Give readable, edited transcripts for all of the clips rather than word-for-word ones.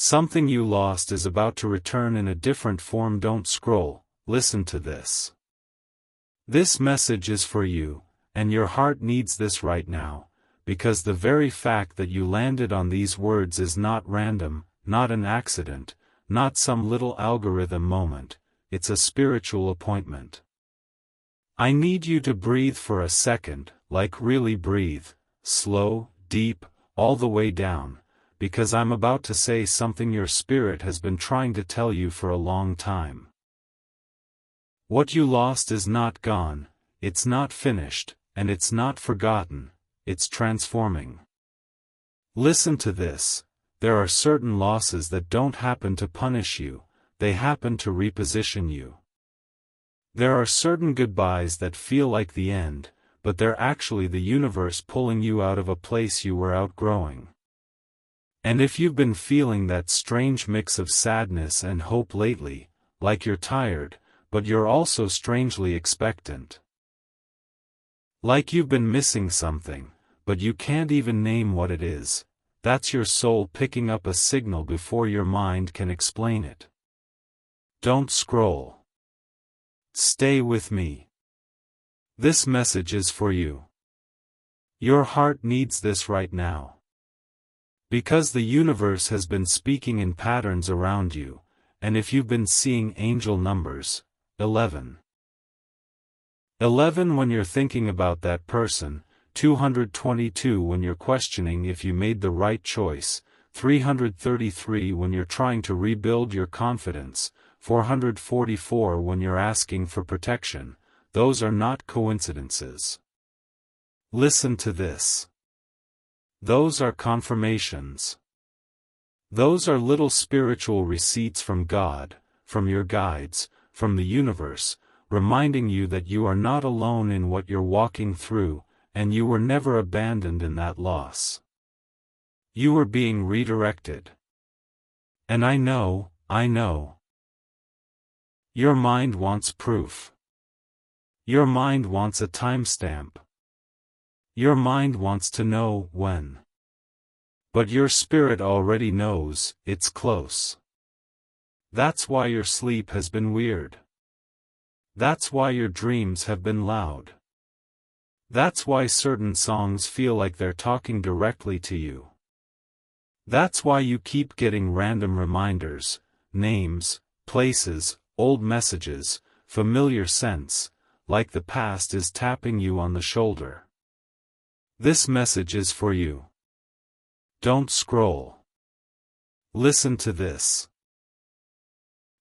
Something you lost is about to return in a different form. Don't scroll, listen to this. This message is for you, and your heart needs this right now, because the very fact that you landed on these words is not random, not an accident, not some little algorithm moment, it's a spiritual appointment. I need you to breathe for a second, like really breathe, slow, deep, all the way down, because I'm about to say something your spirit has been trying to tell you for a long time. What you lost is not gone, it's not finished, and it's not forgotten, it's transforming. Listen to this, there are certain losses that don't happen to punish you, they happen to reposition you. There are certain goodbyes that feel like the end, but they're actually the universe pulling you out of a place you were outgrowing. And if you've been feeling that strange mix of sadness and hope lately, like you're tired, but you're also strangely expectant. Like you've been missing something, but you can't even name what it is, that's your soul picking up a signal before your mind can explain it. Don't scroll. Stay with me. This message is for you. Your heart needs this right now. Because the universe has been speaking in patterns around you, and if you've been seeing angel numbers, 11. 11 when you're thinking about that person, 222 when you're questioning if you made the right choice, 333 when you're trying to rebuild your confidence, 444 when you're asking for protection, those are not coincidences. Listen to this. Those are confirmations. Those are little spiritual receipts from God, from your guides, from the universe, reminding you that you are not alone in what you're walking through, and you were never abandoned in that loss. You were being redirected. And I know. Your mind wants proof. Your mind wants a timestamp. Your mind wants to know when. But your spirit already knows, it's close. That's why your sleep has been weird. That's why your dreams have been loud. That's why certain songs feel like they're talking directly to you. That's why you keep getting random reminders, names, places, old messages, familiar scents, like the past is tapping you on the shoulder. This message is for you. Don't scroll. Listen to this.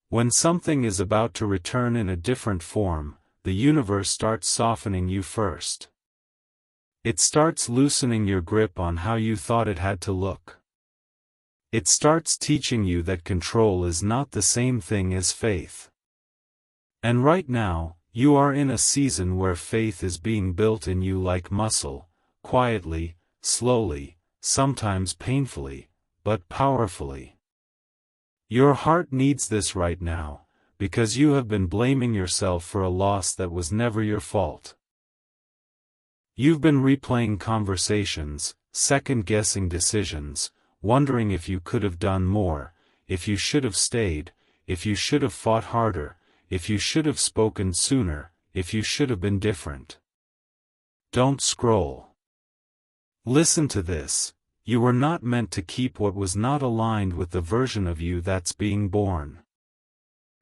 When something is about to return in a different form, the universe starts softening you first. It starts loosening your grip on how you thought it had to look. It starts teaching you that control is not the same thing as faith. And right now, you are in a season where faith is being built in you like muscle, quietly, slowly, sometimes painfully, but powerfully. Your heart needs this right now, because you have been blaming yourself for a loss that was never your fault. You've been replaying conversations, second-guessing decisions, wondering if you could have done more, if you should have stayed, if you should have fought harder, if you should have spoken sooner, if you should have been different. Don't scroll. Listen to this. You were not meant to keep what was not aligned with the version of you that's being born.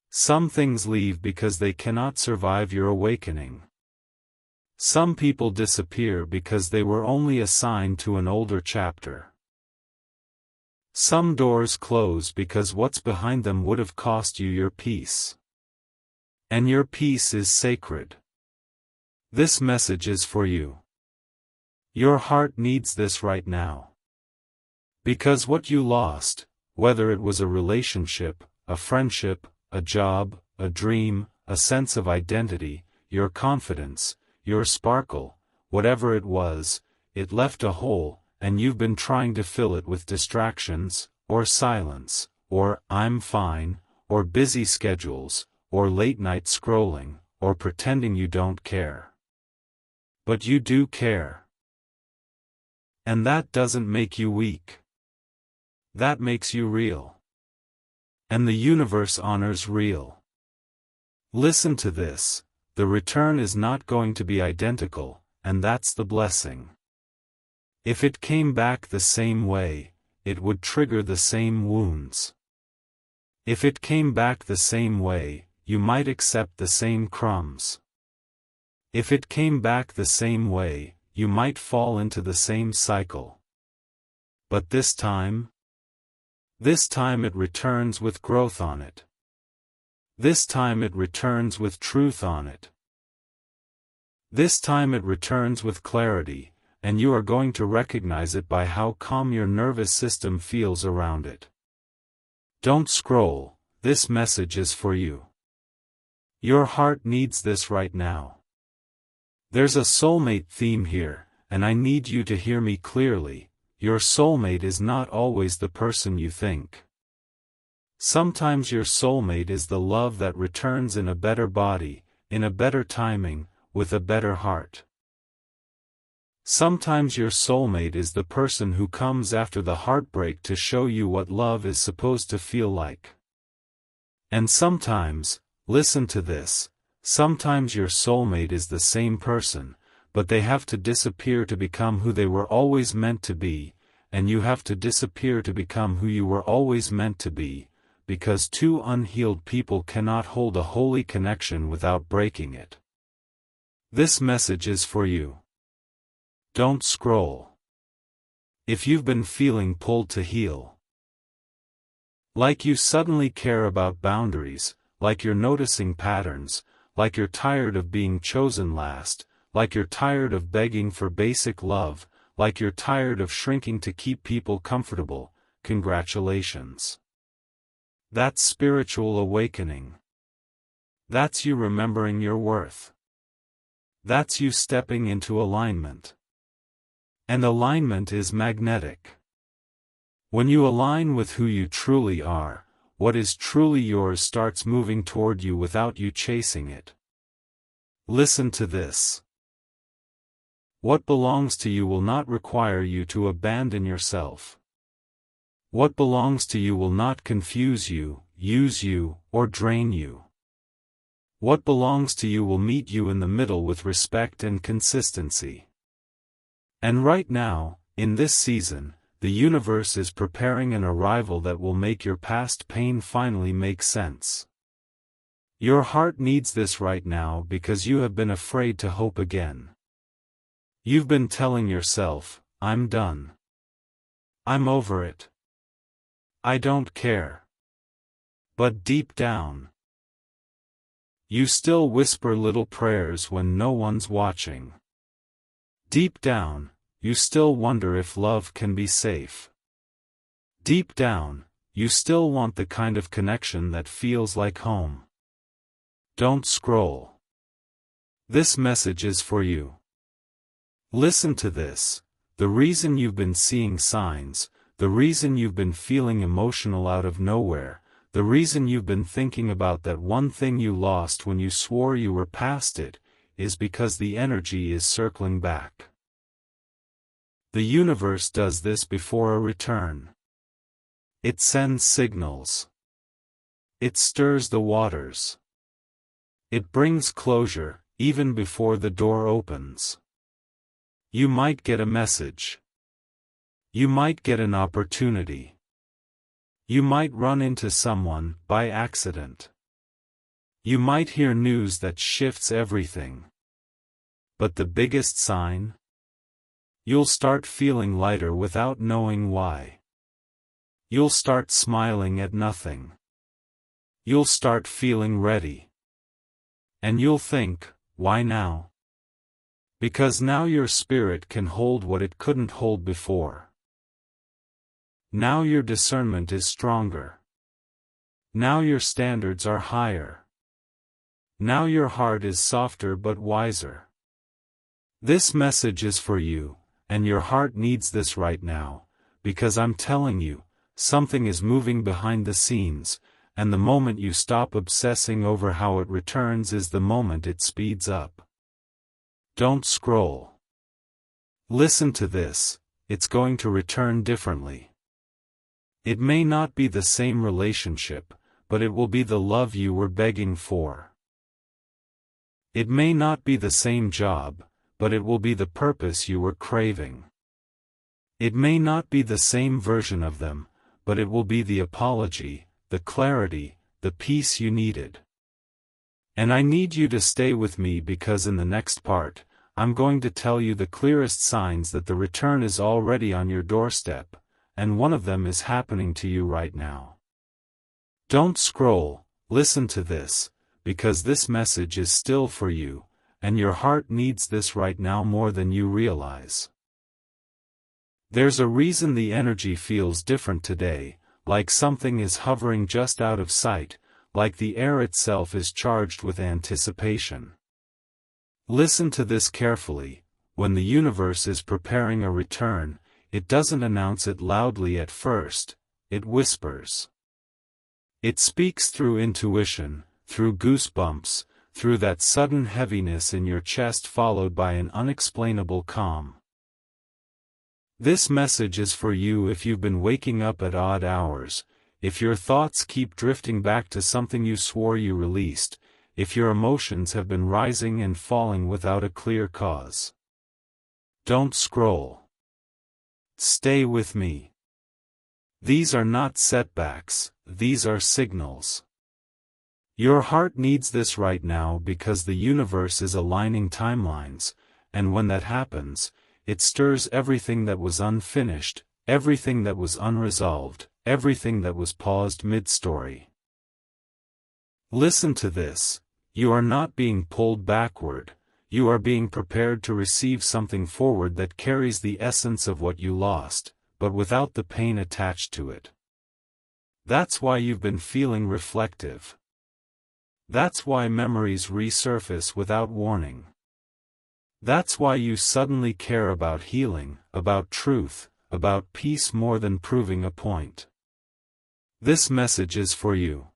Some things leave because they cannot survive your awakening. Some people disappear because they were only assigned to an older chapter. Some doors close because what's behind them would have cost you your peace. And your peace is sacred. This message is for you. Your heart needs this right now. Because what you lost, whether it was a relationship, a friendship, a job, a dream, a sense of identity, your confidence, your sparkle, whatever it was, it left a hole, and you've been trying to fill it with distractions, or silence, or I'm fine, or busy schedules, or late-night scrolling, or pretending you don't care. But you do care. And that doesn't make you weak. That makes you real. And the universe honors real. Listen to this, the return is not going to be identical, and that's the blessing. If it came back the same way, it would trigger the same wounds. If it came back the same way, you might accept the same crumbs. If it came back the same way, you might fall into the same cycle. But this time it returns with growth on it. This time it returns with truth on it. This time it returns with clarity, and you are going to recognize it by how calm your nervous system feels around it. Don't scroll, this message is for you. Your heart needs this right now. There's a soulmate theme here, and I need you to hear me clearly. Your soulmate is not always the person you think. Sometimes your soulmate is the love that returns in a better body, in a better timing, with a better heart. Sometimes your soulmate is the person who comes after the heartbreak to show you what love is supposed to feel like. And sometimes, listen to this, sometimes your soulmate is the same person, but they have to disappear to become who they were always meant to be, and you have to disappear to become who you were always meant to be, because two unhealed people cannot hold a holy connection without breaking it. This message is for you. Don't scroll. If you've been feeling pulled to heal, like you suddenly care about boundaries, like you're noticing patterns, like you're tired of being chosen last, like you're tired of begging for basic love, like you're tired of shrinking to keep people comfortable, congratulations. That's spiritual awakening. That's you remembering your worth. That's you stepping into alignment. And alignment is magnetic. When you align with who you truly are, what is truly yours starts moving toward you without you chasing it. Listen to this. What belongs to you will not require you to abandon yourself. What belongs to you will not confuse you, use you, or drain you. What belongs to you will meet you in the middle with respect and consistency. And right now, in this season, the universe is preparing an arrival that will make your past pain finally make sense. Your heart needs this right now because you have been afraid to hope again. You've been telling yourself, I'm done. I'm over it. I don't care. But deep down, you still whisper little prayers when no one's watching. Deep down, you still wonder if love can be safe. Deep down, you still want the kind of connection that feels like home. Don't scroll. This message is for you. Listen to this, the reason you've been seeing signs, the reason you've been feeling emotional out of nowhere, the reason you've been thinking about that one thing you lost when you swore you were past it, is because the energy is circling back. The universe does this before a return. It sends signals. It stirs the waters. It brings closure, even before the door opens. You might get a message. You might get an opportunity. You might run into someone, by accident. You might hear news that shifts everything. But the biggest sign? You'll start feeling lighter without knowing why. You'll start smiling at nothing. You'll start feeling ready. And you'll think, why now? Because now your spirit can hold what it couldn't hold before. Now your discernment is stronger. Now your standards are higher. Now your heart is softer but wiser. This message is for you, and your heart needs this right now, because I'm telling you, something is moving behind the scenes, and the moment you stop obsessing over how it returns is the moment it speeds up. Don't scroll. Listen to this, it's going to return differently. It may not be the same relationship, but it will be the love you were begging for. It may not be the same job, but it will be the purpose you were craving. It may not be the same version of them, but it will be the apology, the clarity, the peace you needed. And I need you to stay with me because in the next part, I'm going to tell you the clearest signs that the return is already on your doorstep, and one of them is happening to you right now. Don't scroll, listen to this, because this message is still for you, and your heart needs this right now more than you realize. There's a reason the energy feels different today, like something is hovering just out of sight, like the air itself is charged with anticipation. Listen to this carefully. When the universe is preparing a return, it doesn't announce it loudly at first, it whispers. It speaks through intuition, through goosebumps, through that sudden heaviness in your chest followed by an unexplainable calm. This message is for you if you've been waking up at odd hours, if your thoughts keep drifting back to something you swore you released, if your emotions have been rising and falling without a clear cause. Don't scroll. Stay with me. These are not setbacks, these are signals. Your heart needs this right now because the universe is aligning timelines, and when that happens, it stirs everything that was unfinished, everything that was unresolved, everything that was paused mid-story. Listen to this. You are not being pulled backward, you are being prepared to receive something forward that carries the essence of what you lost, but without the pain attached to it. That's why you've been feeling reflective. That's why memories resurface without warning. That's why you suddenly care about healing, about truth, about peace more than proving a point. This message is for you.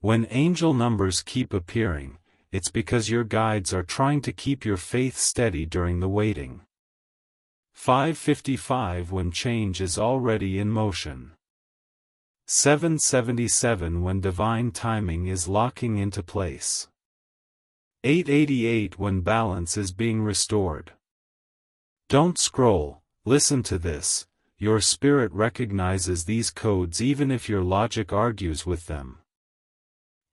When angel numbers keep appearing, it's because your guides are trying to keep your faith steady during the waiting. 555 when change is already in motion. 777 when divine timing is locking into place. 888 when balance is being restored. Don't scroll, listen to this. Your spirit recognizes these codes even if your logic argues with them.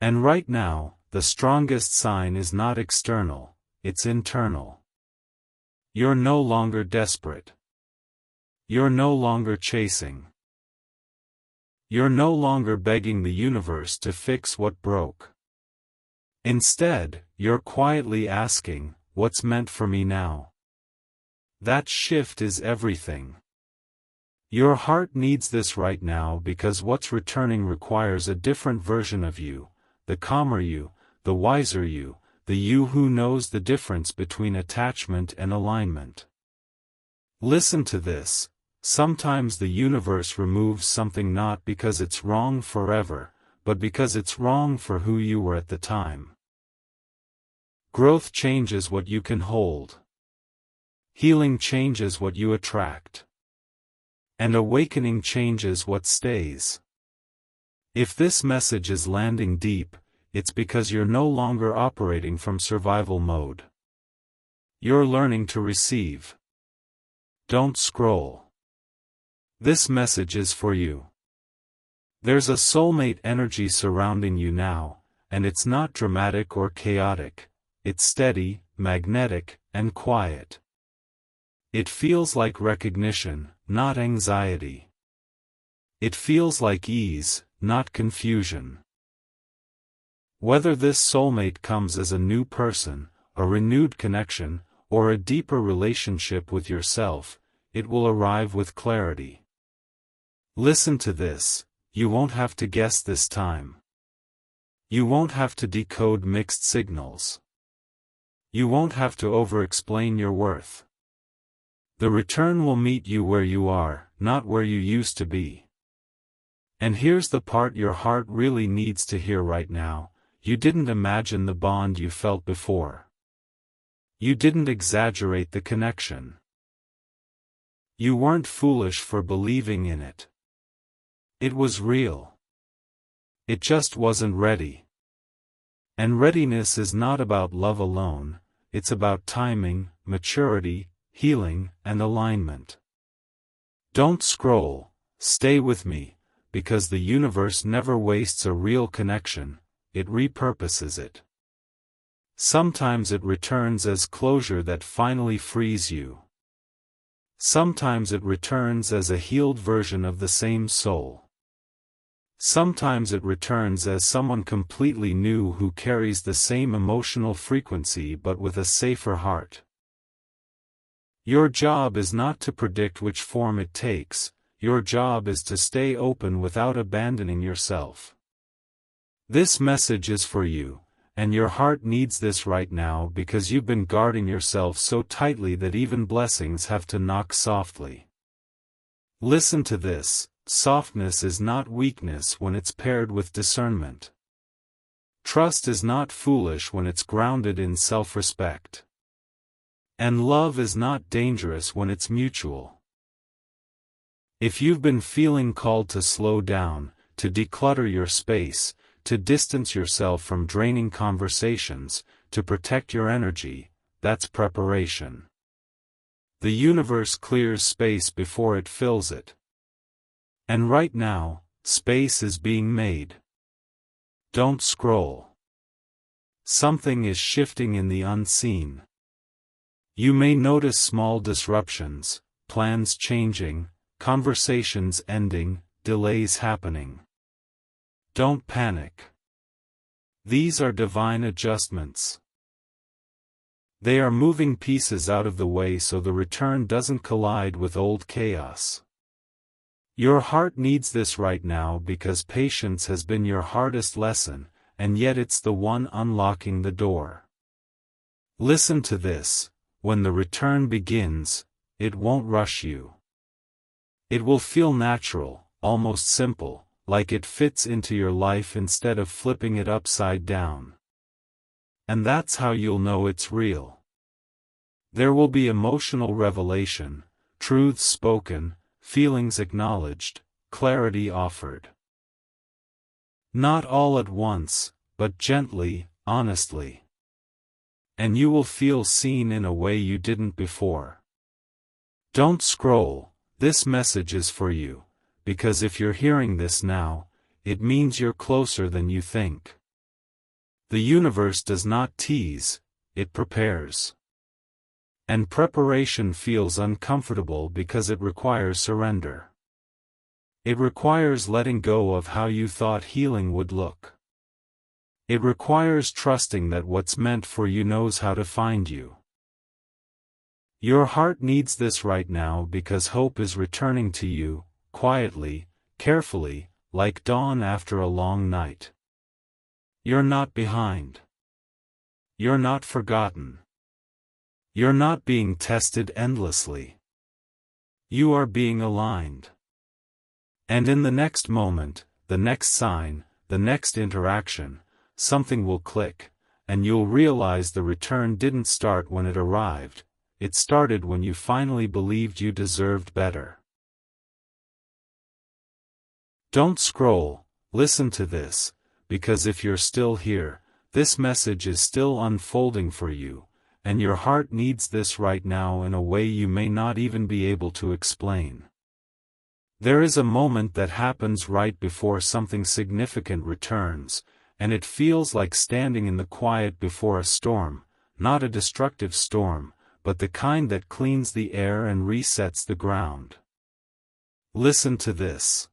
And right now, the strongest sign is not external, it's internal. You're no longer desperate. You're no longer chasing. You're no longer begging the universe to fix what broke. Instead, you're quietly asking, what's meant for me now? That shift is everything. Your heart needs this right now because what's returning requires a different version of you, the calmer you, the wiser you, the you who knows the difference between attachment and alignment. Listen to this. Sometimes the universe removes something not because it's wrong forever, but because it's wrong for who you were at the time. Growth changes what you can hold. Healing changes what you attract. And awakening changes what stays. If this message is landing deep, it's because you're no longer operating from survival mode. You're learning to receive. Don't scroll. This message is for you. There's a soulmate energy surrounding you now, and it's not dramatic or chaotic, it's steady, magnetic, and quiet. It feels like recognition, not anxiety. It feels like ease, not confusion. Whether this soulmate comes as a new person, a renewed connection, or a deeper relationship with yourself, it will arrive with clarity. Listen to this, you won't have to guess this time. You won't have to decode mixed signals. You won't have to over-explain your worth. The return will meet you where you are, not where you used to be. And here's the part your heart really needs to hear right now. You didn't imagine the bond you felt before. You didn't exaggerate the connection. You weren't foolish for believing in it. It was real. It just wasn't ready. And readiness is not about love alone, it's about timing, maturity, healing, and alignment. Don't scroll, stay with me, because the universe never wastes a real connection, it repurposes it. Sometimes it returns as closure that finally frees you. Sometimes it returns as a healed version of the same soul. Sometimes it returns as someone completely new who carries the same emotional frequency but with a safer heart. Your job is not to predict which form it takes, your job is to stay open without abandoning yourself. This message is for you, and your heart needs this right now because you've been guarding yourself so tightly that even blessings have to knock softly. Listen to this. Softness is not weakness when it's paired with discernment. Trust is not foolish when it's grounded in self-respect. And love is not dangerous when it's mutual. If you've been feeling called to slow down, to declutter your space, to distance yourself from draining conversations, to protect your energy, that's preparation. The universe clears space before it fills it. And right now, space is being made. Don't scroll. Something is shifting in the unseen. You may notice small disruptions, plans changing, conversations ending, delays happening. Don't panic. These are divine adjustments. They are moving pieces out of the way so the return doesn't collide with old chaos. Your heart needs this right now because patience has been your hardest lesson, and yet it's the one unlocking the door. Listen to this, when the return begins, it won't rush you. It will feel natural, almost simple, like it fits into your life instead of flipping it upside down. And that's how you'll know it's real. There will be emotional revelation, truths spoken, feelings acknowledged, clarity offered. Not all at once, but gently, honestly. And you will feel seen in a way you didn't before. Don't scroll, this message is for you, because if you're hearing this now, it means you're closer than you think. The universe does not tease, it prepares. And preparation feels uncomfortable because it requires surrender. It requires letting go of how you thought healing would look. It requires trusting that what's meant for you knows how to find you. Your heart needs this right now because hope is returning to you, quietly, carefully, like dawn after a long night. You're not behind. You're not forgotten. You're not being tested endlessly. You are being aligned. And in the next moment, the next sign, the next interaction, something will click, and you'll realize the return didn't start when it arrived, it started when you finally believed you deserved better. Don't scroll, listen to this, because if you're still here, this message is still unfolding for you, and your heart needs this right now in a way you may not even be able to explain. There is a moment that happens right before something significant returns, and it feels like standing in the quiet before a storm, not a destructive storm, but the kind that cleans the air and resets the ground. Listen to this.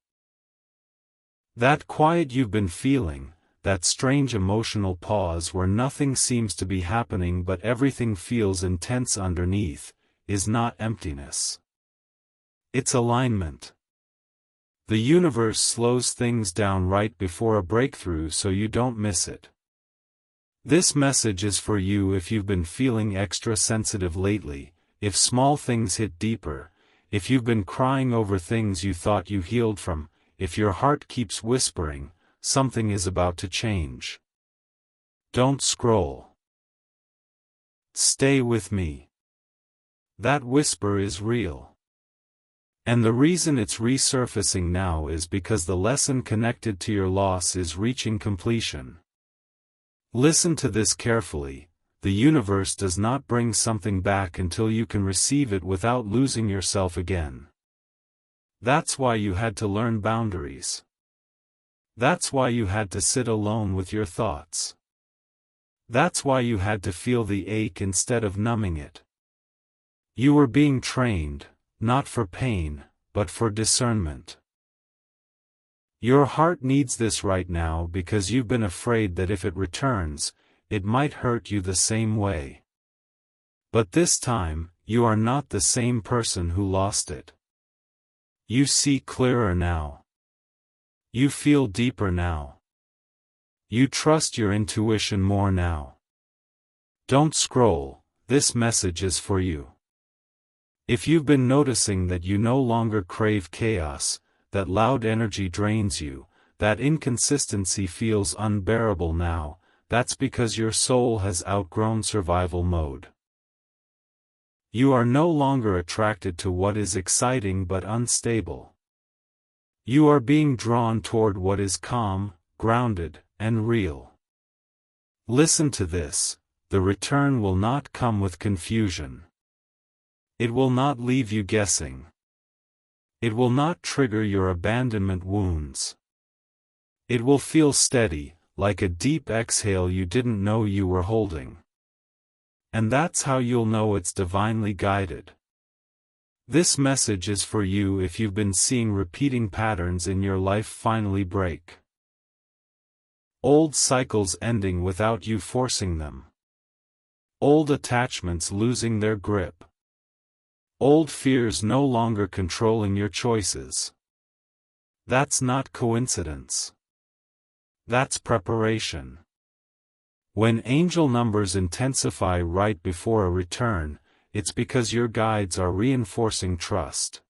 That quiet you've been feeling, that strange emotional pause where nothing seems to be happening but everything feels intense underneath, is not emptiness. It's alignment. The universe slows things down right before a breakthrough so you don't miss it. This message is for you if you've been feeling extra sensitive lately, if small things hit deeper, if you've been crying over things you thought you healed from, if your heart keeps whispering, something is about to change. Don't scroll. Stay with me. That whisper is real. And the reason it's resurfacing now is because the lesson connected to your loss is reaching completion. Listen to this carefully. The universe does not bring something back until you can receive it without losing yourself again. That's why you had to learn boundaries. That's why you had to sit alone with your thoughts. That's why you had to feel the ache instead of numbing it. You were being trained, not for pain, but for discernment. Your heart needs this right now because you've been afraid that if it returns, it might hurt you the same way. But this time, you are not the same person who lost it. You see clearer now. You feel deeper now. You trust your intuition more now. Don't scroll, this message is for you. If you've been noticing that you no longer crave chaos, that loud energy drains you, that inconsistency feels unbearable now, that's because your soul has outgrown survival mode. You are no longer attracted to what is exciting but unstable. You are being drawn toward what is calm, grounded, and real. Listen to this, the return will not come with confusion. It will not leave you guessing. It will not trigger your abandonment wounds. It will feel steady, like a deep exhale you didn't know you were holding. And that's how you'll know it's divinely guided. This message is for you if you've been seeing repeating patterns in your life finally break. Old cycles ending without you forcing them. Old attachments losing their grip. Old fears no longer controlling your choices. That's not coincidence. That's preparation. When angel numbers intensify right before a return, it's because your guides are reinforcing trust.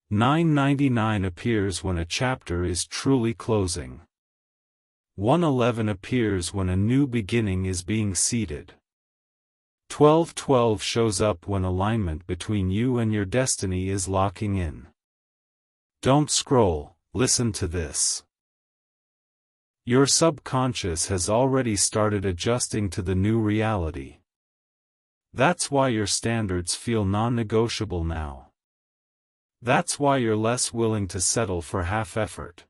999 appears when a chapter is truly closing. 111 appears when a new beginning is being seeded. 1212 shows up when alignment between you and your destiny is locking in. Don't scroll, listen to this. Your subconscious has already started adjusting to the new reality. That's why your standards feel non-negotiable now. That's why you're less willing to settle for half-effort.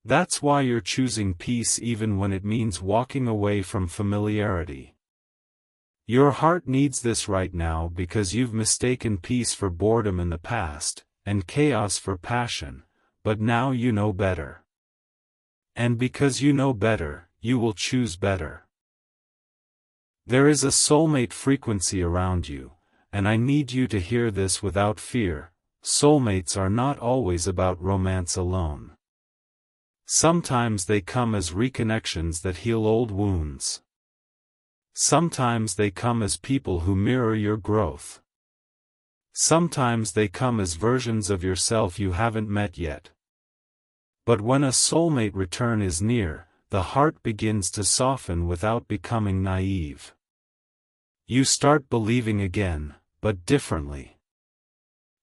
That's why you're choosing peace even when it means walking away from familiarity. Your heart needs this right now because you've mistaken peace for boredom in the past, and chaos for passion, but now you know better. And because you know better, you will choose better. There is a soulmate frequency around you, and I need you to hear this without fear. Soulmates are not always about romance alone. Sometimes they come as reconnections that heal old wounds. Sometimes they come as people who mirror your growth. Sometimes they come as versions of yourself you haven't met yet. But when a soulmate return is near, the heart begins to soften without becoming naive. You start believing again, but differently.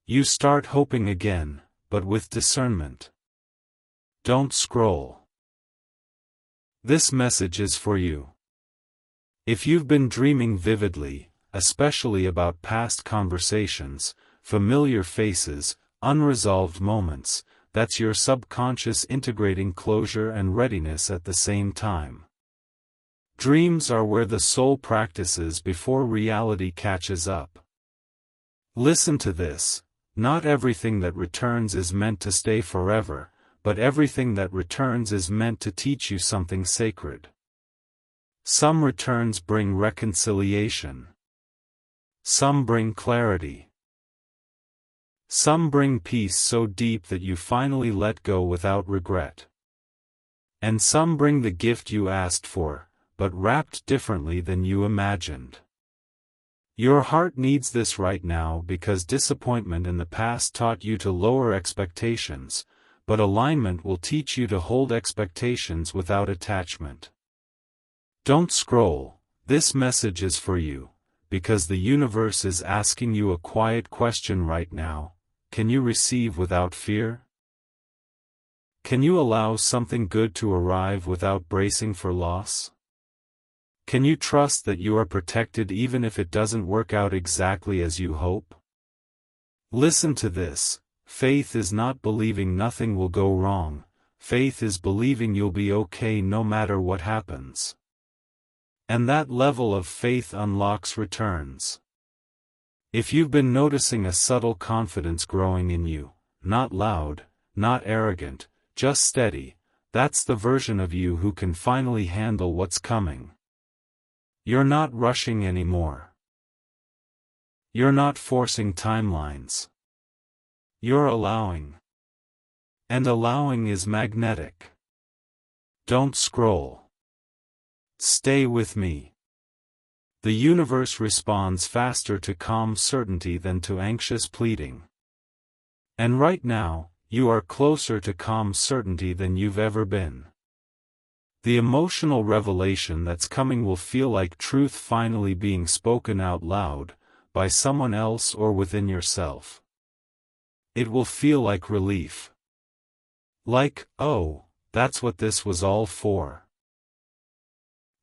You start hoping again, but with discernment. Don't scroll. This message is for you. If you've been dreaming vividly, especially about past conversations, familiar faces, unresolved moments, that's your subconscious integrating closure and readiness at the same time. Dreams are where the soul practices before reality catches up. Listen to this, not everything that returns is meant to stay forever, but everything that returns is meant to teach you something sacred. Some returns bring reconciliation. Some bring clarity. Some bring peace so deep that you finally let go without regret. And some bring the gift you asked for, but wrapped differently than you imagined. Your heart needs this right now because disappointment in the past taught you to lower expectations, but alignment will teach you to hold expectations without attachment. Don't scroll, this message is for you, because the universe is asking you a quiet question right now. can you receive without fear? Can you allow something good to arrive without bracing for loss? Can you trust that you are protected even if it doesn't work out exactly as you hope? Listen to this. Faith is not believing nothing will go wrong. Faith is believing you'll be okay no matter what happens. And that level of faith unlocks returns. If you've been noticing a subtle confidence growing in you, not loud, not arrogant, just steady, that's the version of you who can finally handle what's coming. You're not rushing anymore. You're not forcing timelines. You're allowing. And allowing is magnetic. Don't scroll. Stay with me. The universe responds faster to calm certainty than to anxious pleading. And right now, you are closer to calm certainty than you've ever been. The emotional revelation that's coming will feel like truth finally being spoken out loud, by someone else or within yourself. It will feel like relief. Like, oh, that's what this was all for.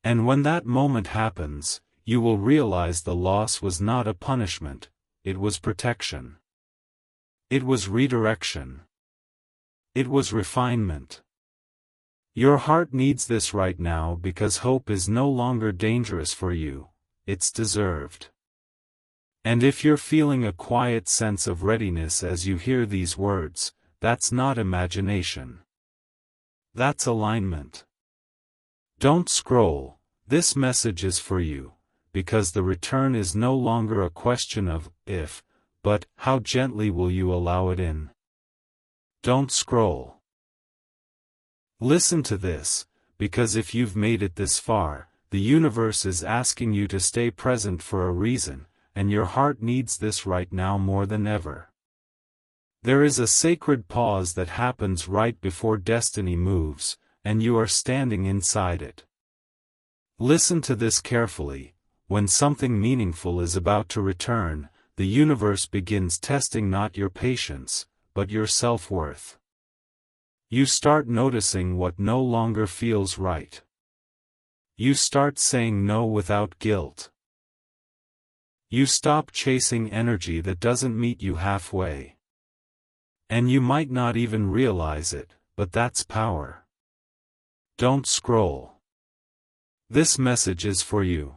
And when that moment happens, you will realize the loss was not a punishment, it was protection. It was redirection. It was refinement. Your heart needs this right now because hope is no longer dangerous for you, it's deserved. And if you're feeling a quiet sense of readiness as you hear these words, that's not imagination. That's alignment. Don't scroll, this message is for you, because the return is no longer a question of if, but how gently will you allow it in. Don't scroll. Listen to this, because if you've made it this far, the universe is asking you to stay present for a reason, and your heart needs this right now more than ever. There is a sacred pause that happens right before destiny moves, and you are standing inside it. Listen to this carefully. When something meaningful is about to return, the universe begins testing not your patience, but your self-worth. You start noticing what no longer feels right. You start saying no without guilt. You stop chasing energy that doesn't meet you halfway. And you might not even realize it, but that's power. Don't scroll. This message is for you.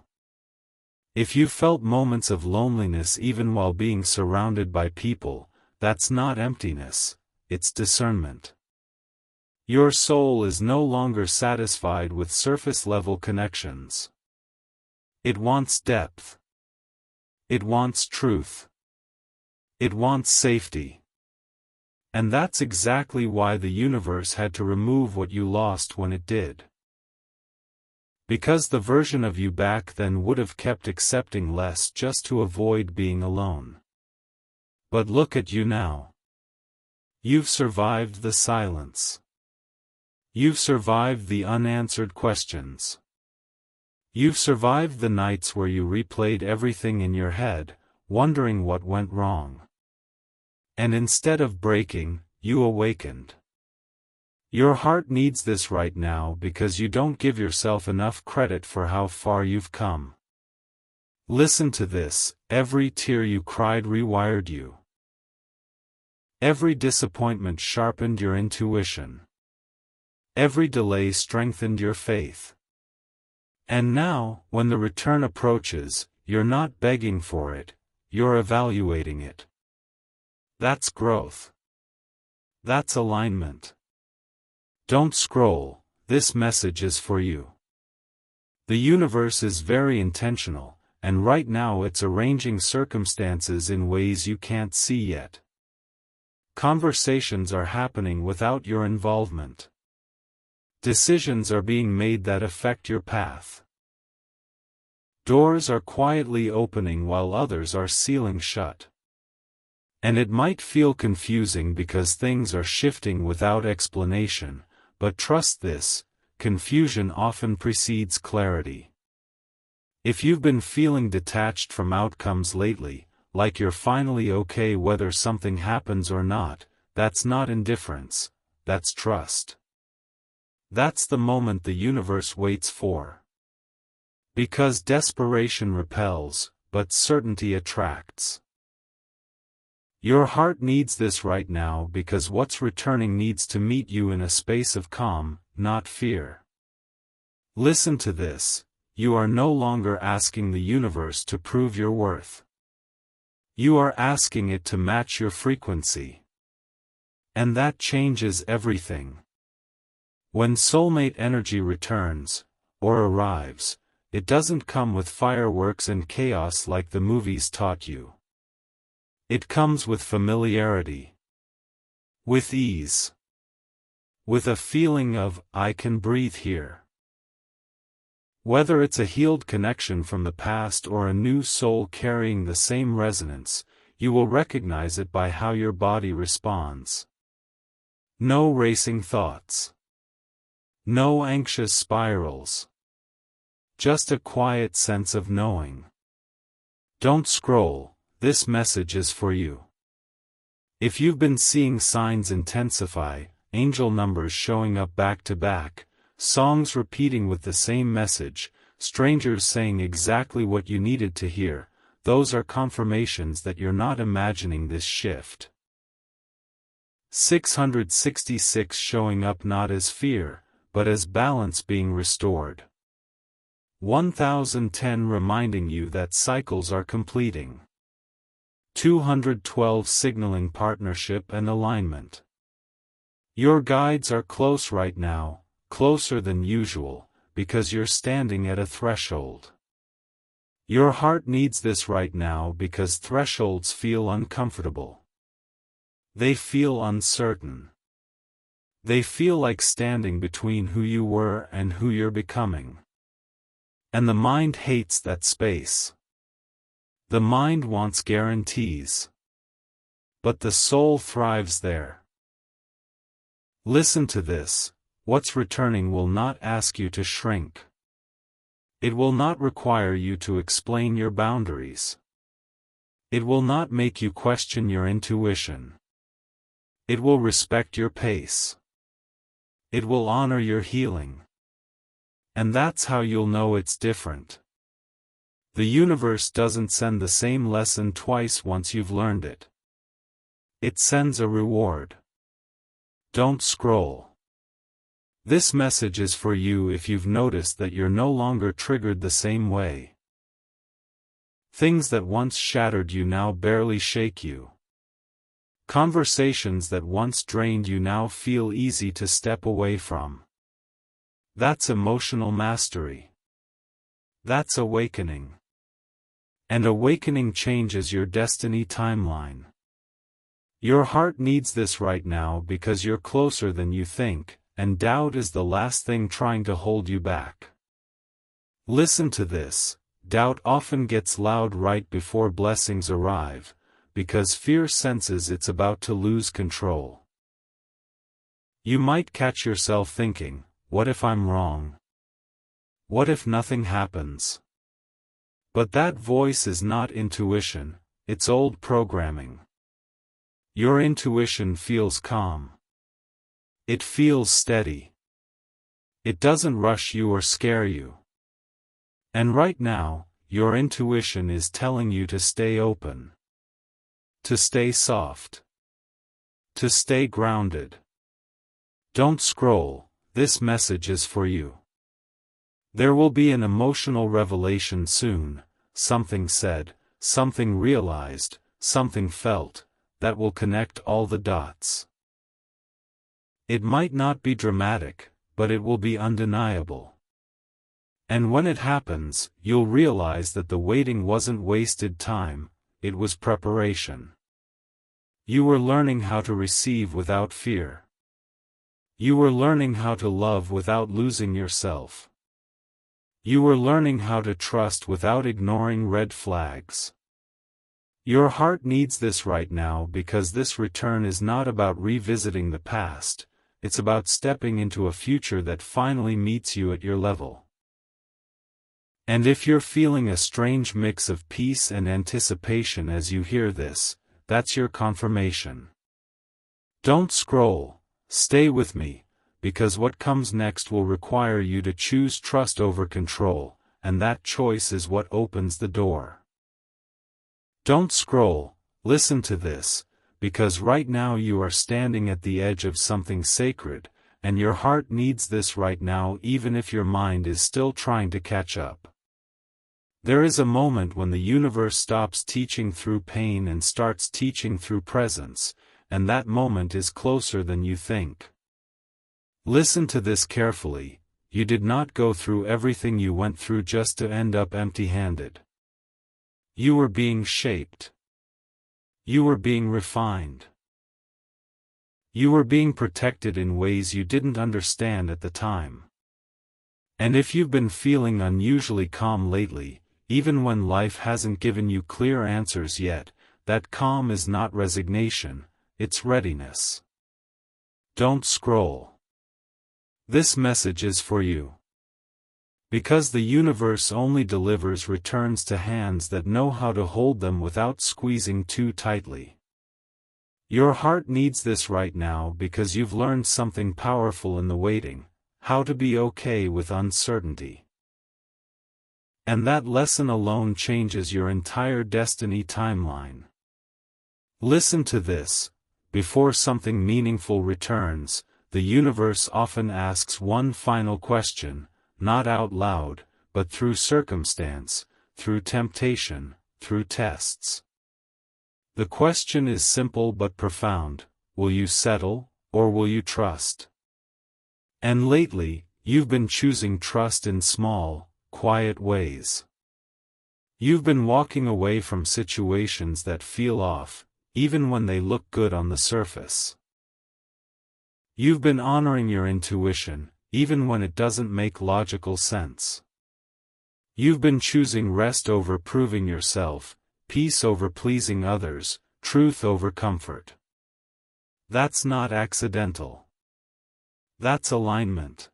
If you felt moments of loneliness even while being surrounded by people, that's not emptiness, it's discernment. Your soul is no longer satisfied with surface-level connections. It wants depth. It wants truth. It wants safety. And that's exactly why the universe had to remove what you lost when it did. Because the version of you back then would have kept accepting less just to avoid being alone. But look at you now. You've survived the silence. You've survived the unanswered questions. You've survived the nights where you replayed everything in your head, wondering what went wrong. And instead of breaking, you awakened. Your heart needs this right now because you don't give yourself enough credit for how far you've come. Listen to this, every tear you cried rewired you. Every disappointment sharpened your intuition. Every delay strengthened your faith. And now, when the return approaches, you're not begging for it, you're evaluating it. That's growth. That's alignment. Don't scroll, this message is for you. The universe is very intentional, and right now it's arranging circumstances in ways you can't see yet. Conversations are happening without your involvement. Decisions are being made that affect your path. Doors are quietly opening while others are sealing shut. And it might feel confusing because things are shifting without explanation, but trust this, confusion often precedes clarity. If you've been feeling detached from outcomes lately, like you're finally okay whether something happens or not. That's not indifference, that's trust. That's the moment the universe waits for. Because desperation repels, but certainty attracts. Your heart needs this right now because what's returning needs to meet you in a space of calm, not fear. Listen to this, you are no longer asking the universe to prove your worth. You are asking it to match your frequency. And that changes everything. When soulmate energy returns, or arrives, it doesn't come with fireworks and chaos like the movies taught you. It comes with familiarity. With ease. With a feeling of, I can breathe here. Whether it's a healed connection from the past or a new soul carrying the same resonance, you will recognize it by how your body responds. No racing thoughts. No anxious spirals. Just a quiet sense of knowing. Don't scroll, this message is for you. If you've been seeing signs intensify, angel numbers showing up back to back, songs repeating with the same message, strangers saying exactly what you needed to hear, those are confirmations that you're not imagining this shift. 666 showing up not as fear, but as balance being restored. 1010 reminding you that cycles are completing. 212 signaling partnership and alignment. Your guides are close right now, closer than usual, because you're standing at a threshold. Your heart needs this right now because thresholds feel uncomfortable. They feel uncertain. They feel like standing between who you were and who you're becoming. And the mind hates that space. The mind wants guarantees. But the soul thrives there. Listen to this, what's returning will not ask you to shrink. It will not require you to explain your boundaries. It will not make you question your intuition. It will respect your pace. It will honor your healing. And that's how you'll know it's different. The universe doesn't send the same lesson twice once you've learned it. It sends a reward. Don't scroll. This message is for you if you've noticed that you're no longer triggered the same way. Things that once shattered you now barely shake you. Conversations that once drained you now feel easy to step away from. That's emotional mastery. That's awakening. And awakening changes your destiny timeline. Your heart needs this right now because you're closer than you think, and doubt is the last thing trying to hold you back. Listen to this, doubt often gets loud right before blessings arrive, because fear senses it's about to lose control. You might catch yourself thinking, what if I'm wrong? What if nothing happens? But that voice is not intuition, it's old programming. Your intuition feels calm. It feels steady. It doesn't rush you or scare you. And right now, your intuition is telling you to stay open. To stay soft. To stay grounded. Don't scroll, this message is for you. There will be an emotional revelation soon, something said, something realized, something felt, that will connect all the dots. It might not be dramatic, but it will be undeniable. And when it happens, you'll realize that the waiting wasn't wasted time, it was preparation. You were learning how to receive without fear. You were learning how to love without losing yourself. You were learning how to trust without ignoring red flags. Your heart needs this right now because this return is not about revisiting the past, it's about stepping into a future that finally meets you at your level. And if you're feeling a strange mix of peace and anticipation as you hear this, that's your confirmation. Don't scroll, stay with me, because what comes next will require you to choose trust over control, and that choice is what opens the door. Don't scroll, listen to this, because right now you are standing at the edge of something sacred, and your heart needs this right now even if your mind is still trying to catch up. There is a moment when the universe stops teaching through pain and starts teaching through presence, and that moment is closer than you think. Listen to this carefully, you did not go through everything you went through just to end up empty-handed. You were being shaped. You were being refined. You were being protected in ways you didn't understand at the time. And if you've been feeling unusually calm lately, even when life hasn't given you clear answers yet, that calm is not resignation, it's readiness. Don't scroll. This message is for you. Because the universe only delivers returns to hands that know how to hold them without squeezing too tightly. Your heart needs this right now because you've learned something powerful in the waiting, how to be okay with uncertainty. And that lesson alone changes your entire destiny timeline. Listen to this, before something meaningful returns, the universe often asks one final question, not out loud, but through circumstance, through temptation, through tests. The question is simple but profound, will you settle, or will you trust? And lately, you've been choosing trust in small, quiet ways. You've been walking away from situations that feel off, even when they look good on the surface. You've been honoring your intuition, even when it doesn't make logical sense. You've been choosing rest over proving yourself, peace over pleasing others, truth over comfort. That's not accidental. That's alignment.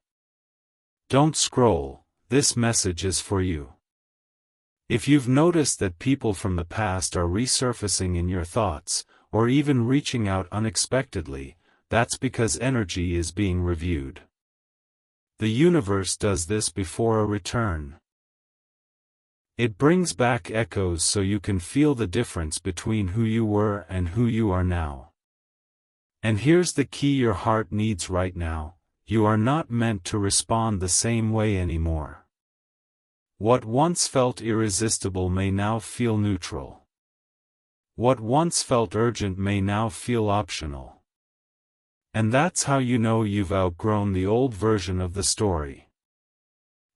Don't scroll, this message is for you. If you've noticed that people from the past are resurfacing in your thoughts, or even reaching out unexpectedly, that's because energy is being reviewed. The universe does this before a return. It brings back echoes so you can feel the difference between who you were and who you are now. And here's the key your heart needs right now, you are not meant to respond the same way anymore. What once felt irresistible may now feel neutral. What once felt urgent may now feel optional. And that's how you know you've outgrown the old version of the story.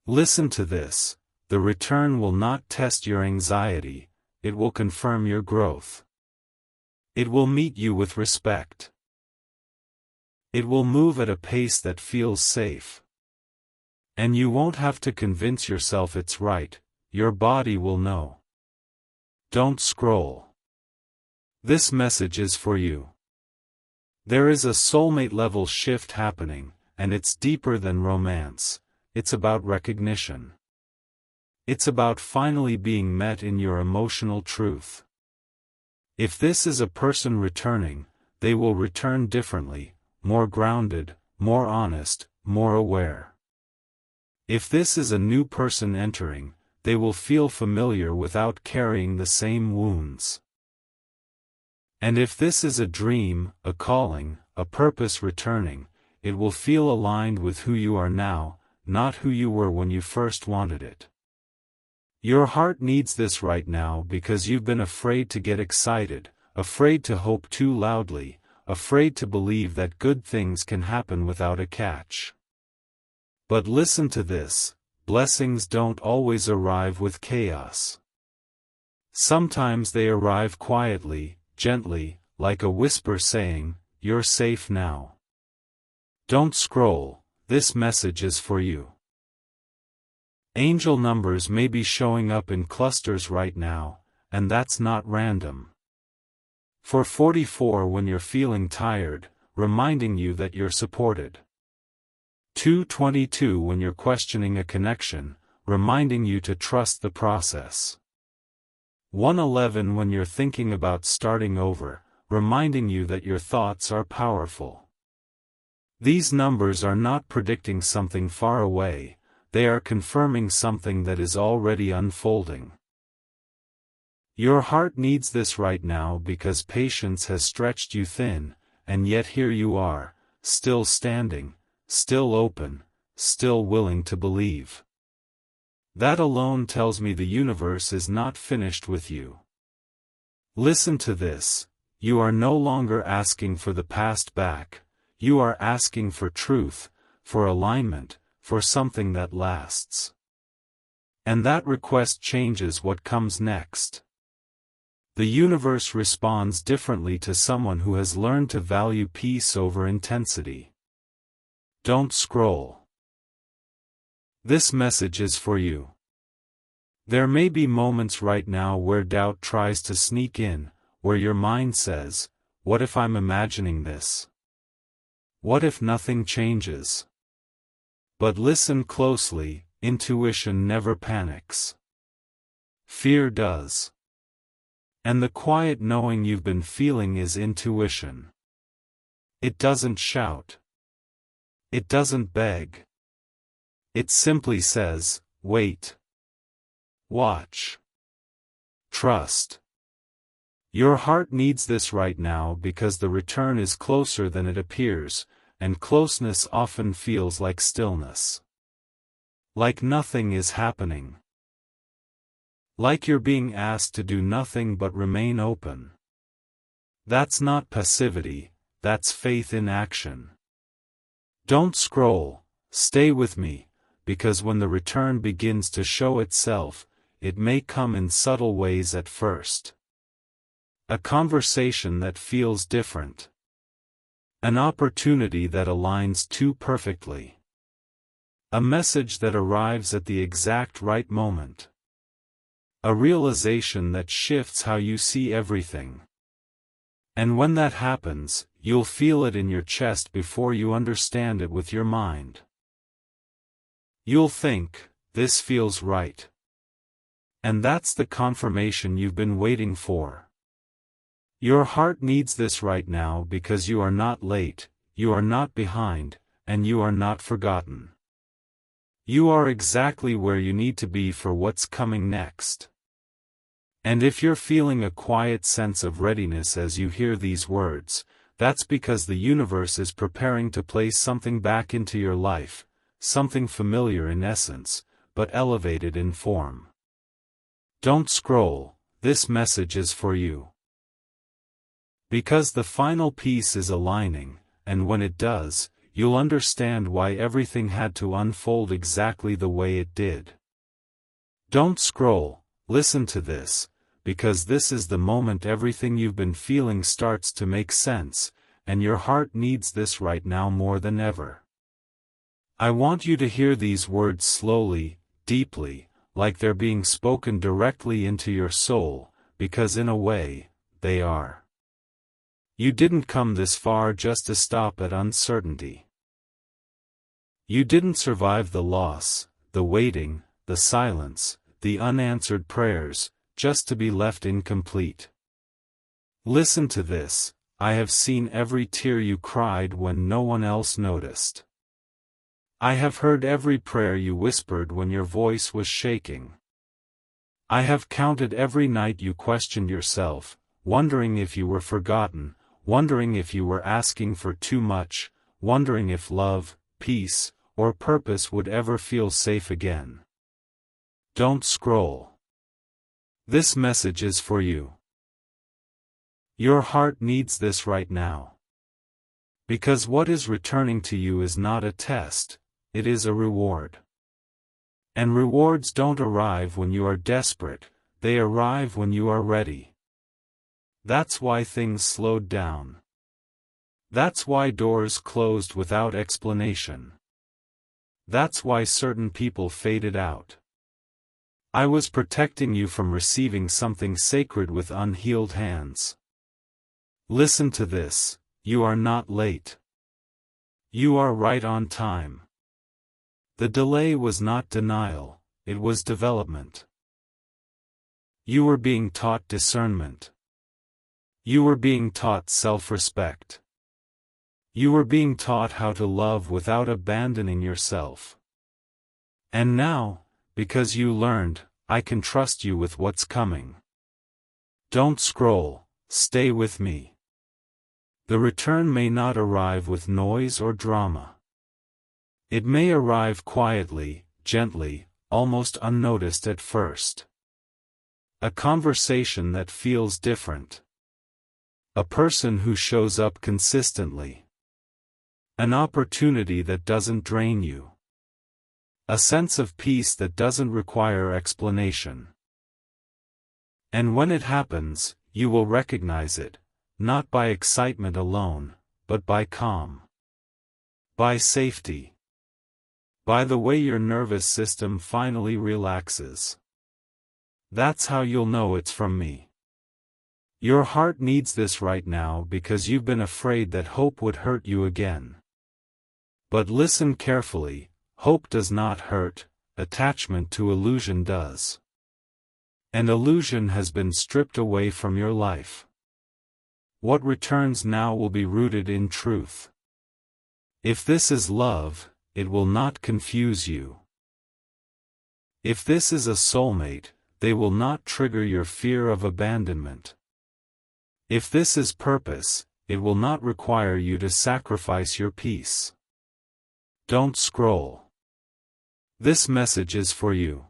Listen to this, the return will not test your anxiety, it will confirm your growth. It will meet you with respect. It will move at a pace that feels safe. And you won't have to convince yourself it's right, your body will know. Don't scroll. This message is for you. There is a soulmate-level shift happening, and it's deeper than romance, it's about recognition. It's about finally being met in your emotional truth. If this is a person returning, they will return differently, more grounded, more honest, more aware. If this is a new person entering, they will feel familiar without carrying the same wounds. And if this is a dream, a calling, a purpose returning, it will feel aligned with who you are now, not who you were when you first wanted it. Your heart needs this right now because you've been afraid to get excited, afraid to hope too loudly, afraid to believe that good things can happen without a catch. But listen to this, blessings don't always arrive with chaos. Sometimes they arrive quietly, gently, like a whisper saying, "You're safe now." Don't scroll, this message is for you. Angel numbers may be showing up in clusters right now, and that's not random. For 44 when you're feeling tired, reminding you that you're supported. 222 when you're questioning a connection, reminding you to trust the process. 111 when you're thinking about starting over, reminding you that your thoughts are powerful. These numbers are not predicting something far away, they are confirming something that is already unfolding. Your heart needs this right now because patience has stretched you thin, and yet here you are, still standing, still open, still willing to believe. That alone tells me the universe is not finished with you. Listen to this, you are no longer asking for the past back, you are asking for truth, for alignment, for something that lasts. And that request changes what comes next. The universe responds differently to someone who has learned to value peace over intensity. Don't scroll. This message is for you. There may be moments right now where doubt tries to sneak in, where your mind says, "What if I'm imagining this? What if nothing changes?" But listen closely, intuition never panics. Fear does. And the quiet knowing you've been feeling is intuition. It doesn't shout. It doesn't beg. It simply says, wait. Watch. Trust. Your heart needs this right now because the return is closer than it appears, and closeness often feels like stillness. Like nothing is happening. Like you're being asked to do nothing but remain open. That's not passivity, that's faith in action. Don't scroll, stay with me, because when the return begins to show itself, it may come in subtle ways at first. A conversation that feels different. An opportunity that aligns too perfectly. A message that arrives at the exact right moment. A realization that shifts how you see everything. And when that happens, you'll feel it in your chest before you understand it with your mind. You'll think, this feels right. And that's the confirmation you've been waiting for. Your heart needs this right now because you are not late, you are not behind, and you are not forgotten. You are exactly where you need to be for what's coming next. And if you're feeling a quiet sense of readiness as you hear these words, that's because the universe is preparing to place something back into your life, something familiar in essence, but elevated in form. Don't scroll, this message is for you. Because the final piece is aligning, and when it does, you'll understand why everything had to unfold exactly the way it did. Don't scroll, listen to this, because this is the moment everything you've been feeling starts to make sense, and your heart needs this right now more than ever. I want you to hear these words slowly, deeply, like they're being spoken directly into your soul, because in a way, they are. You didn't come this far just to stop at uncertainty. You didn't survive the loss, the waiting, the silence, the unanswered prayers, just to be left incomplete. Listen to this, I have seen every tear you cried when no one else noticed. I have heard every prayer you whispered when your voice was shaking. I have counted every night you questioned yourself, wondering if you were forgotten, wondering if you were asking for too much, wondering if love, peace, or purpose would ever feel safe again. Don't scroll. This message is for you. Your heart needs this right now. Because what is returning to you is not a test, it is a reward. And rewards don't arrive when you are desperate, they arrive when you are ready. That's why things slowed down. That's why doors closed without explanation. That's why certain people faded out. I was protecting you from receiving something sacred with unhealed hands. Listen to this, you are not late. You are right on time. The delay was not denial, it was development. You were being taught discernment. You were being taught self-respect. You were being taught how to love without abandoning yourself. And now, because you learned, I can trust you with what's coming. Don't scroll, stay with me. The return may not arrive with noise or drama. It may arrive quietly, gently, almost unnoticed at first. A conversation that feels different. A person who shows up consistently. An opportunity that doesn't drain you. A sense of peace that doesn't require explanation. And when it happens, you will recognize it, not by excitement alone, but by calm. By safety. By the way your nervous system finally relaxes. That's how you'll know it's from me. Your heart needs this right now because you've been afraid that hope would hurt you again. But listen carefully, hope does not hurt, attachment to illusion does. And illusion has been stripped away from your life. What returns now will be rooted in truth. If this is love, it will not confuse you. If this is a soulmate, they will not trigger your fear of abandonment. If this is purpose, it will not require you to sacrifice your peace. Don't scroll. This message is for you.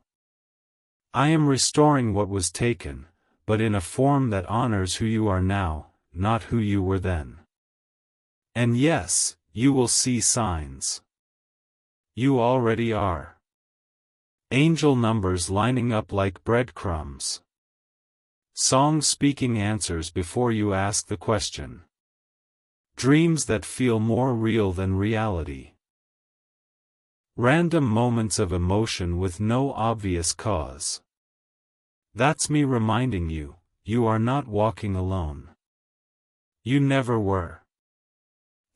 I am restoring what was taken, but in a form that honors who you are now, not who you were then. And yes, you will see signs. You already are. Angel numbers lining up like breadcrumbs. Songs speaking answers before you ask the question. Dreams that feel more real than reality. Random moments of emotion with no obvious cause. That's me reminding you, you are not walking alone. You never were.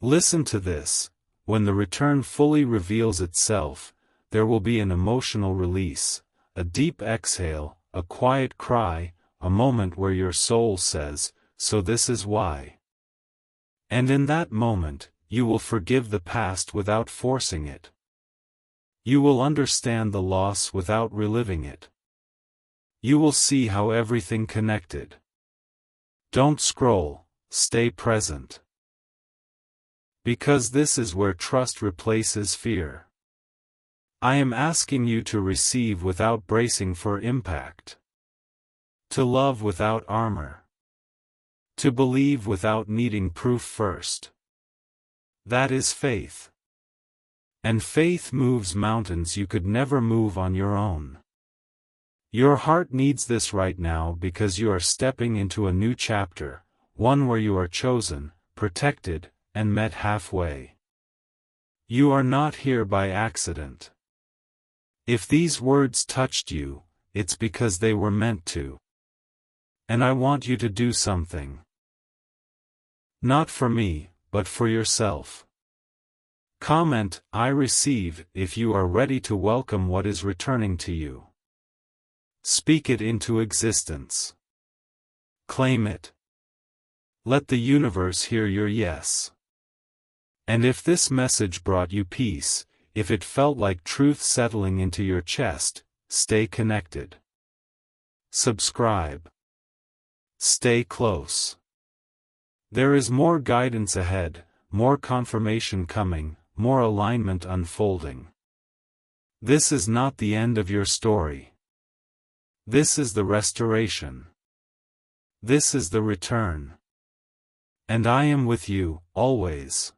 Listen to this, when the return fully reveals itself, there will be an emotional release, a deep exhale, a quiet cry, a moment where your soul says, "So this is why." And in that moment, you will forgive the past without forcing it. You will understand the loss without reliving it. You will see how everything connected. Don't scroll, stay present. Because this is where trust replaces fear. I am asking you to receive without bracing for impact. To love without armor. To believe without needing proof first. That is faith. And faith moves mountains you could never move on your own. Your heart needs this right now because you are stepping into a new chapter, one where you are chosen, protected, and met halfway. You are not here by accident. If these words touched you, it's because they were meant to. And I want you to do something. Not for me, but for yourself. Comment, "I receive," if you are ready to welcome what is returning to you. Speak it into existence. Claim it. Let the universe hear your yes. And if this message brought you peace, if it felt like truth settling into your chest, stay connected. Subscribe. Stay close. There is more guidance ahead, more confirmation coming, more alignment unfolding. This is not the end of your story. This is the restoration. This is the return. And I am with you, always.